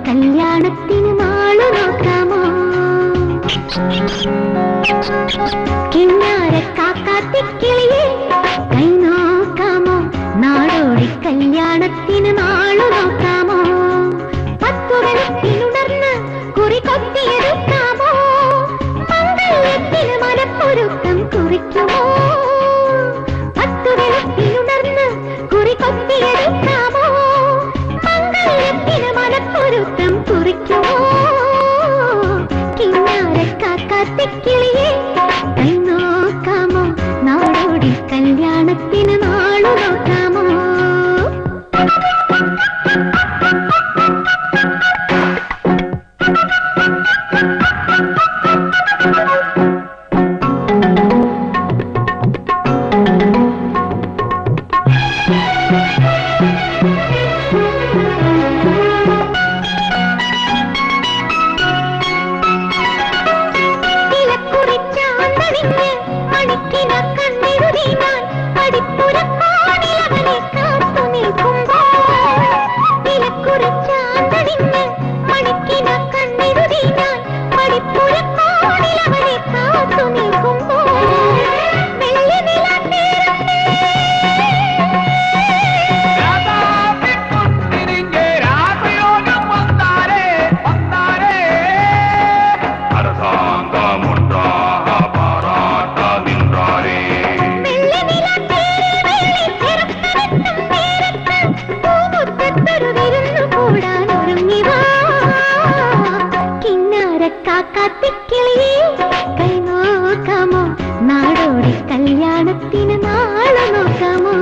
കല്യാണത്തിന് നാളു നോക്കാമോ? കിന്നാര കാക്കാത്തിക്കിളിയെ കൈ നോക്കാമോ? നാടോടി കല്യാണത്തിന് നാളു നോക്കാമോ? 10 വെളുപ്പിനുണർന്ന് കുറി കൊത്തിയെടുക്കാമോ? മംഗല്യത്തിന് മനപ്പൊരുത്തം കുറിക്കുമോ? 10 വെളുപ്പിനുണർന്ന് കുറി കൊത്തിയെടുക്കാമോ? മംഗല്യത്തിന് മനപ്പൊരുത്തം കുറിക്കുമോ? കിന്നാരക്കാക്കാത്തിക്കിളിയെ കൈ നോക്കാമോ? നാടോടി കല്യാണത്തിന് നാളു നോക്കാമോ? കാക്കാത്തിക്കിളിയെ കൈ നോക്കാമോ? നാടോടി കല്യാണത്തിന് നാളു നോക്കാമോ?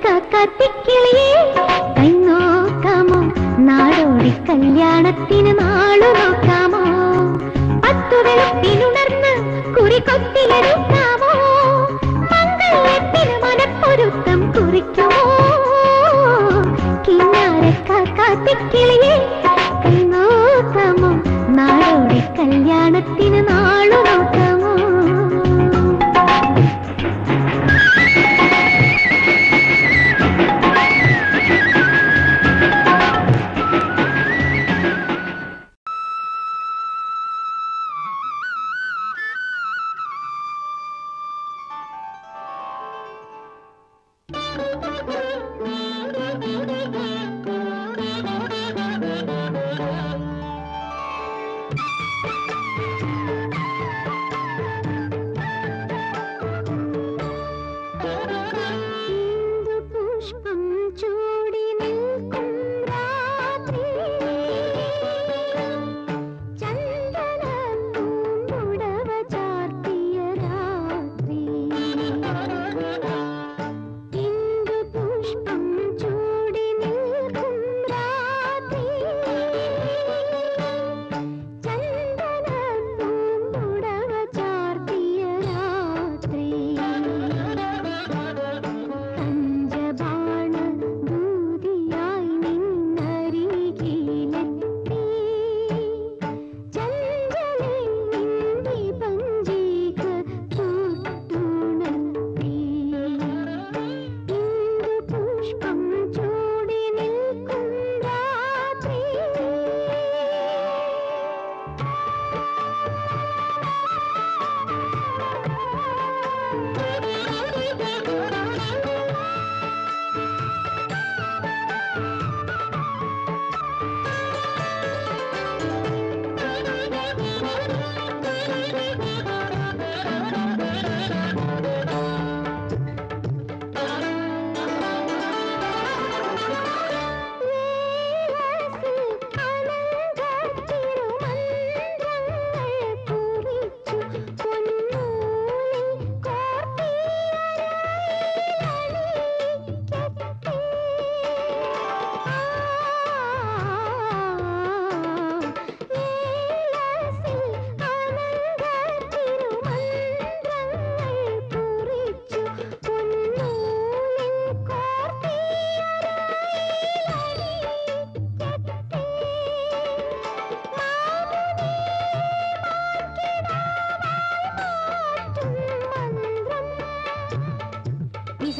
കാക്കാത്തിക്കിളിയെ കൈ നോക്കാമോ? നാടോടി കല്യാണത്തിന് നാളു നോക്കാമോ? 10 വെളുപ്പിനുണർന്ന് കുറി കൊത്തിയെടുക്കാമോ? മംഗല്യത്തിന് മനപ്പൊരുത്തം കുറിക്കുമോ? കിന്നാരക്കാക്കാത്തിക്കിളിയെ കൈ നോക്കാമോ? നാടോടി കല്യാണത്തിന് നാളു നോക്കാമോ?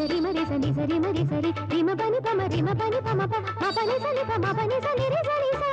సరి మరి సని సరి మరి సరి రిమ పని పమ రిమ పని పమ పమ పని సని పమ పని సని రి సని సా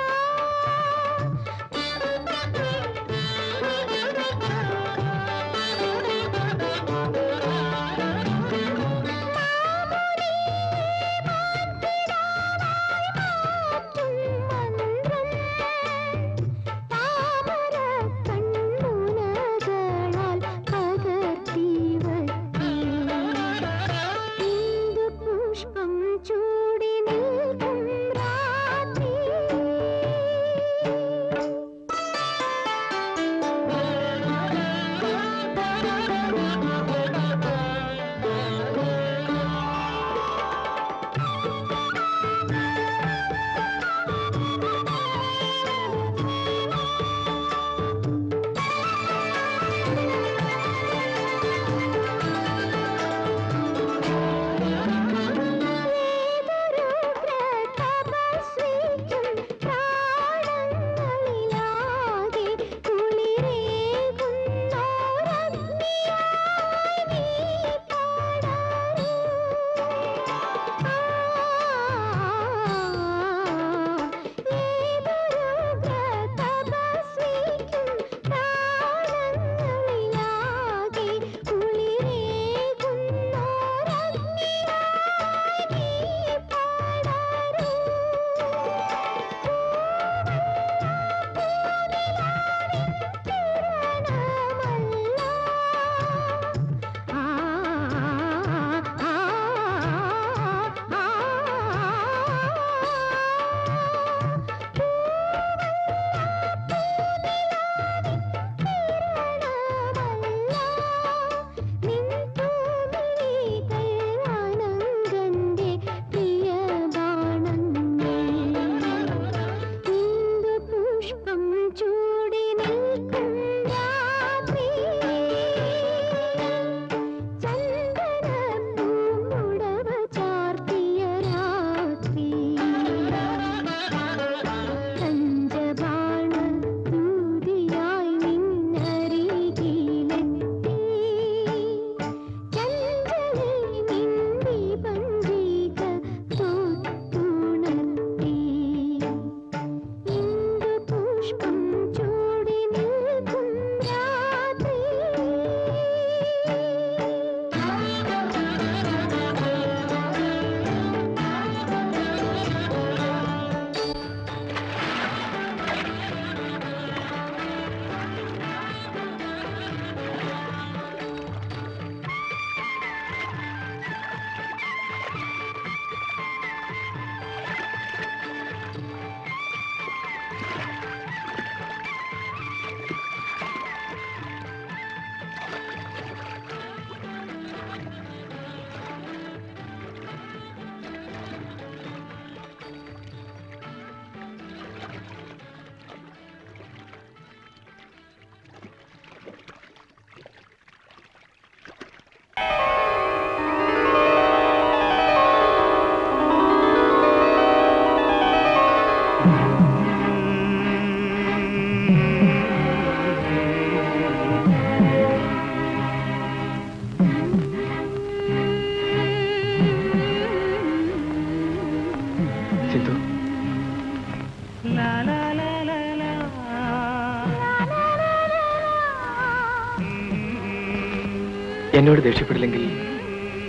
എന്നോട് ദേഷ്യപ്പെടില്ലെങ്കിൽ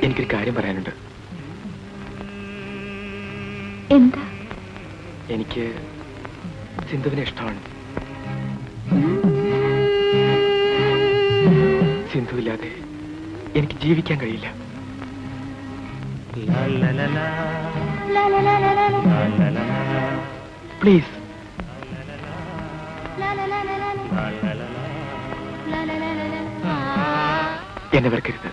എനിക്കൊരു കാര്യം പറയാനുണ്ട്. എന്താ? എനിക്ക് സിന്ധുവിനെ ഇഷ്ടമാണ്. സിന്ധുവില്ലാതെ എനിക്ക് ജീവിക്കാൻ കഴിയില്ല. പ്ലീസ്. എന്നെ വെറുക്കരുത്.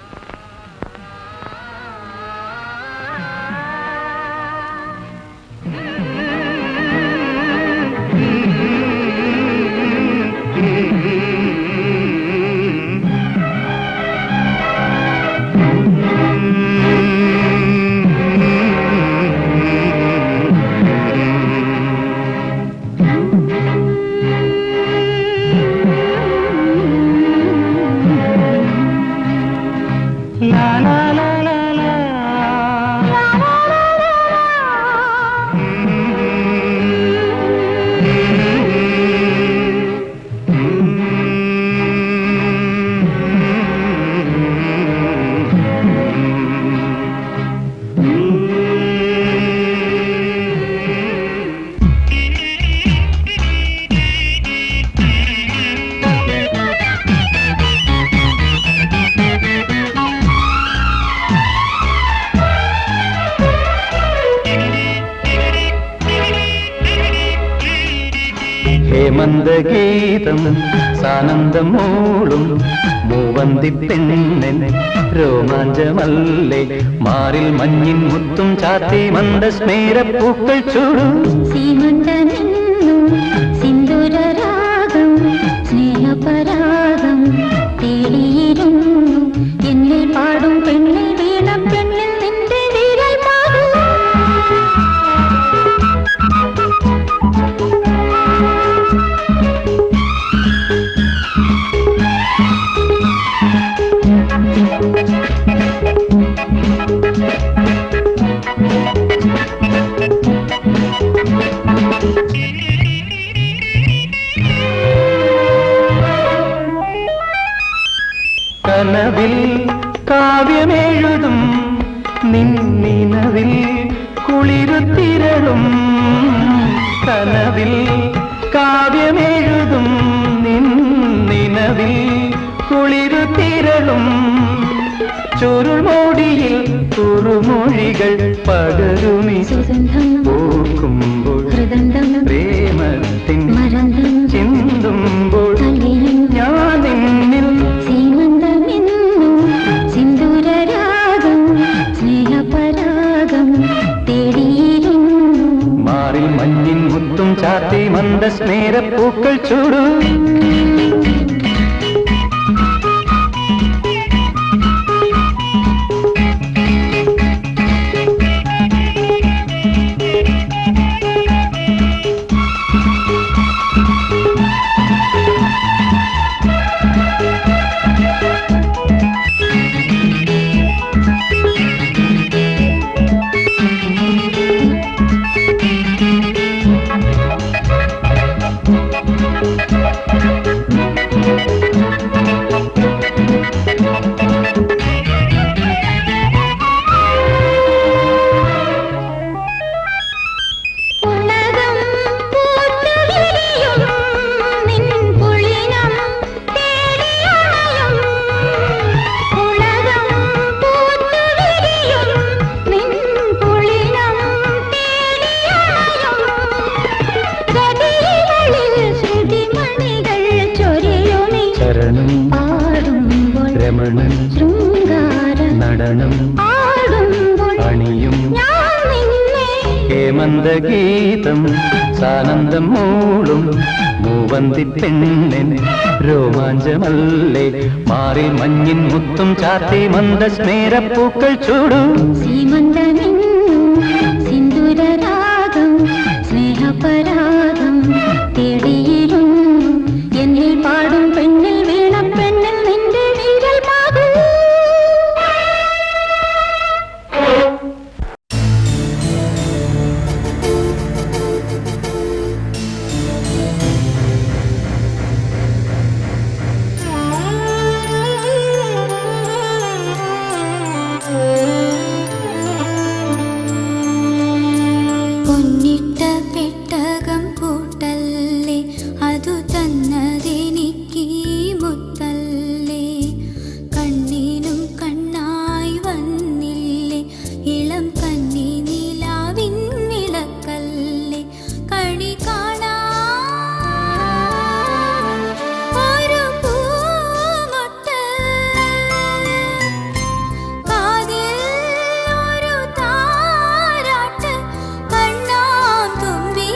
ഹേമന്തഗീതം സാനന്ദം മൂളും മൂവന്തി പെണ്ണൻ രോമാഞ്ചമല്ലേ മാറിൽ മഞ്ഞിൻ മുത്തും ചാത്തി മന്ദസ്മേര പൂക്കൾ ചൂടും സീമന്തമെന്നും സിന്ദൂരരാഗം സ്നേഹപരാഗം തേടിയിരുന്നു എന്നിൽ പാടും പെണ്ണിൽ വീണ പെണ്ണിൽ നിന്റെ വീരൽ പാടും കനവിൽ കാവ്യമെഴുതും നിന്നിനവിൽ കുളിരുത്തിരളും കനവിൽ കാവ്യമെഴുതും നിന്നിനവിൽ കുളിരുത്തിരളും ചുരുൾമോടിയിൽ കുറുമൊഴികൾ പകരുമി സുഗന്ധം പൂക്കുമ്പോൾ ഹൃദന്തം പ്രേമത്തിൻ മരന്തം ചിന്തുമ്പോൾ തലയും ഞാൻ നിന്നിൽ സീമന്തമെന്നും സിന്ദൂരരാഗം സ്നേഹപരാഗം തേടിയിരുന്നു മാറിൽ മഞ്ഞിൻ മുത്തും ചാത്തി മന്ദസ്മേര പൂക്കൾ ചൂടു ചരണം പാടുമ്പോൾ രമണൻ ശൃംഗാര നടനം ആടുമ്പോൾ അണിയും ഞാൻ നിന്നെ ഹേമന്തഗീതം സാനന്ദം മൂളും മൂവന്തി പെണ്ണൻ രോമാഞ്ചമല്ലേ മാറിൽ മഞ്ഞിൻ മുത്തും ചാത്തി മന്ദസ്മേര പൂക്കൾ ചൂടും സീമന്തമെന്നും സിന്ദൂരരാഗം സ്നേഹപരാഗം തേടിയിരുന്നു എന്നിൽ പാടും പെണ്ണിൽ വീണ പെണ്ണിൽ നിന്റെ വീരൽ പാടും പൊന്നിട്ട പെട്ടകം കൂട്ടല്ലേ അതു തന്നതെനിക്ക് മുത്തല്ലേ കണ്ണിനും കണ്ണായി വന്നില്ലേ ഇളം കന്നി നിലാവിൻ വിളക്കല്ലേ കണി കാണാ ഒരു പൂമൊട്ട് കാതിൽ ഒരു താരാട്ട് കണ്ണാം തുമ്പി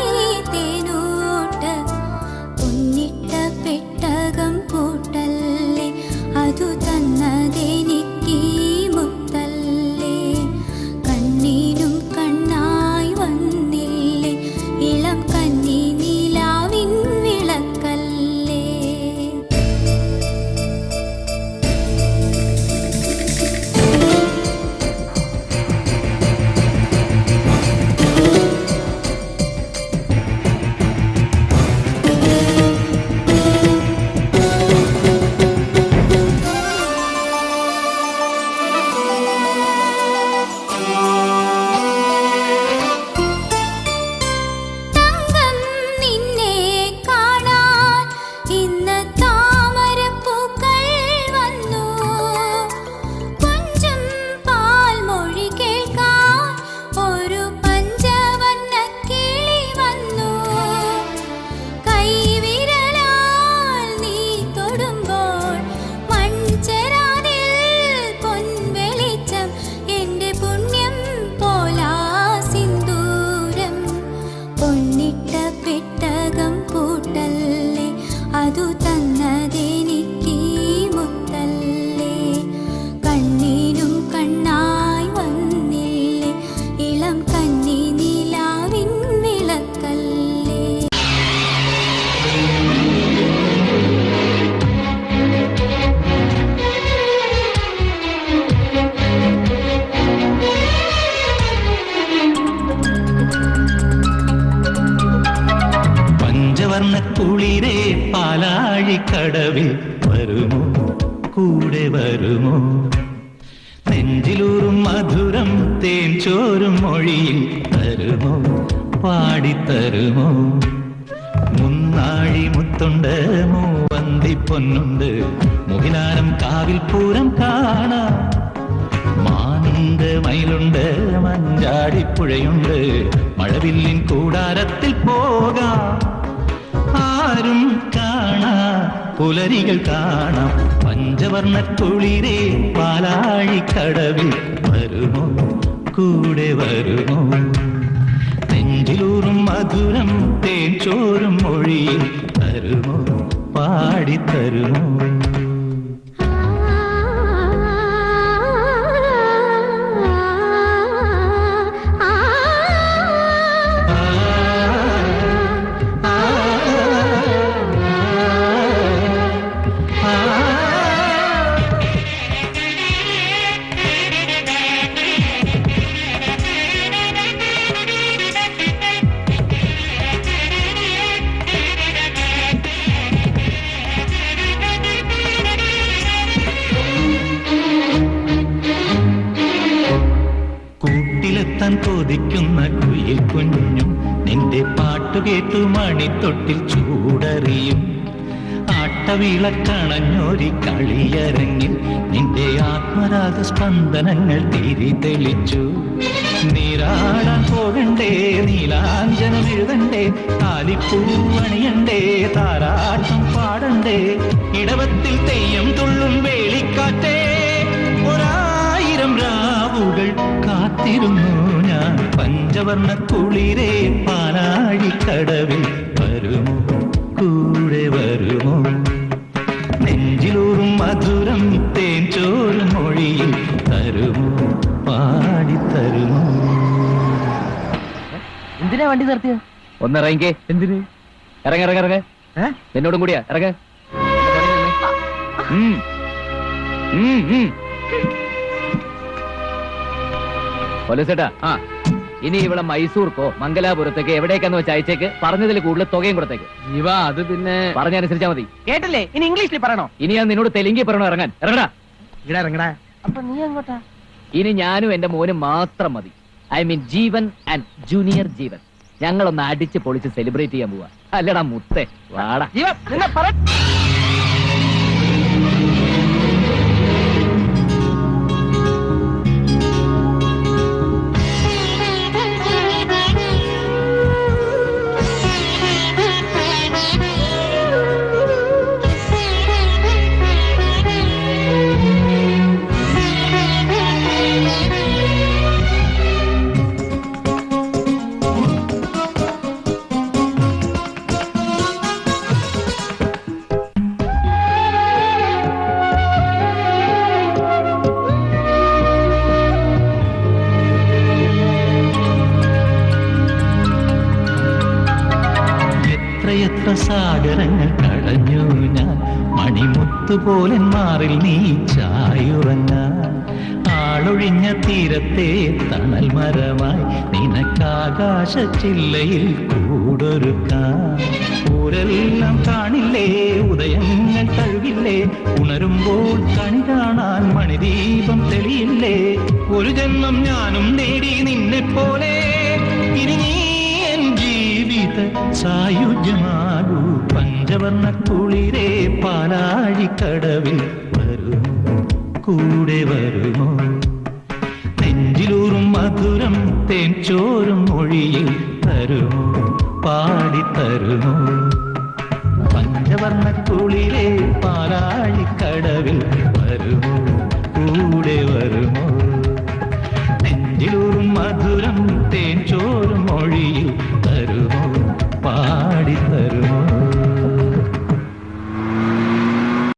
കുളിരേ പാലാഴിക്കടവിൽ വരുമോ കൂടെ വരുമോ നെഞ്ചിലൂറും മധുരം തേൻ ചോരും മൊഴിയിൽ തരുമോ പാടിത്തരുമോ മുന്നാഴി മുത്തുണ്ട് മൂവന്തി പൊന്നുണ്ട് മുകിലാരം കാവിൽ പൂരം കാണാം മാനുണ്ട് മയിലുണ്ട് മഞ്ചാടിപ്പുഴയുണ്ട് മഴവില്ലിൻ കൂടാരത്തിൽ പോകാം ആരും കാണാ പുലരികൾ കാണാം പഞ്ചവർണ്ണ കുളിരേ പാലാഴിക്കടവിൽ വരുമോ കൂടെ വരുമോ നെഞ്ചിലൂറും മധുരം തേൻ ചോരും മൊഴിയിൽ തരുമോ പാടിത്തരുമോ കൂട്ടിലെത്താൻ കൊതിക്കുന്ന കുയിൽ കുഞ്ഞും നിന്റെ പാട്ടുകേട്ടു മണിത്തൊട്ടിൽ ചൂടറിയും ആട്ടവിളക്കണഞ്ഞൊരി കളിയരങ്ങിൽ നിന്റെ ആത്മരാഗ സ്പന്ദനങ്ങൾ തിരി തെളിച്ചു നീരാടാൻ പോകണ്ടേ നീലാഞ്ജനം എഴുതണ്ടേ താലിപ്പൂവണിയണ്ടേ താരാട്ടം പാടണ്ടേ ഇടവത്തിൽ തെയ്യം തുള്ളും വേളിക്കാറ്റേ ഒരായിരം രാവുകൾ കാത്തിരുന്നു ഞാൻ പഞ്ചവർണ്ണ കുളിരേ പാലാഴിക്കടവിൽ വരുമോ കൂടെ വരുമോ നെഞ്ചിലൂറും മധുരം തേൻ ചോറും മൊഴിയിൽ തരുമോ പാടിത്തരുമോ എന്തിനാ വണ്ടി നിർത്തിയ ഒന്നിറങ്ങിക്കേ. എന്തിന് ഇറങ്ങ എന്നോടും കൂടിയാ ഇറങ്ങ. പോലീസേട്ടാ, ഇനി ഇവിടെ മൈസൂർക്കോ മംഗലാപുരത്തേക്ക് എവിടേക്കാന്ന് വെച്ച് അയച്ചേക്ക്. പറഞ്ഞതിൽ കൂടുതൽ തുകയും കൊടുത്തേക്ക്. ഇവ അത് പിന്നെ പറഞ്ഞനുസരിച്ചാ മതി. കേട്ടില്ലേ? ഇനി ഇംഗ്ലീഷിൽ പറയണോ? ഇനി ഞാൻ നിന്നോട് തെലുങ്കി പറയണോ ഇറങ്ങാൻ? ഇറങ്ങടാ. ഇവിടെ ഇറങ്ങടാ. അപ്പൊ നീ എങ്ങോട്ടാ? ഇനി ഞാനും എന്റെ മോനും മാത്രം മതി. I mean Jeevan and junior Jeevan. ഞങ്ങളൊന്ന് അടിച്ച് പൊളിച്ച് സെലിബ്രേറ്റ് ചെയ്യാൻ പോവാ. അല്ലടാ മുത്തേ, വാടാ. ജീവ നിന്നെ പറ. എത്ര സാഗരങ്ങൾ കടഞ്ഞു ഞാൻ മണിമുത്തുപോലെ മാറിൽ നീ ചായുറങ്ങാൻ ആളൊഴിഞ്ഞ തീരത്തെ തണൽ മരമായി നിനക്കാകാശ ചില്ലയിൽ കൂടൊരുക്കാൻ ഊരെല്ലാം കാണില്ലേ ഉദയങ്ങൾ തഴുകില്ലേ ഉണരുമ്പോൾ കണി കാണാൻ മണിദീപം തെളിയില്ലേ ഒരു ജന്മം ഞാനും നേടി നിന്നെ പോലെ ഇനി നീ സായുജ്യമാകൂ പഞ്ചവർണ്ണ കുളിരേ പാലാഴിക്കടവിൽ വരുമോ കൂടെ വരുമോ നെഞ്ചിലൂറും മധുരം തേൻ ചോരും മൊഴിയിൽ തരുമോ പാടിത്തരുമോ പഞ്ചവർണ്ണ കുളിരേ പാലാഴിക്കടവിൽ വരുമോ കൂടെ വരുമോ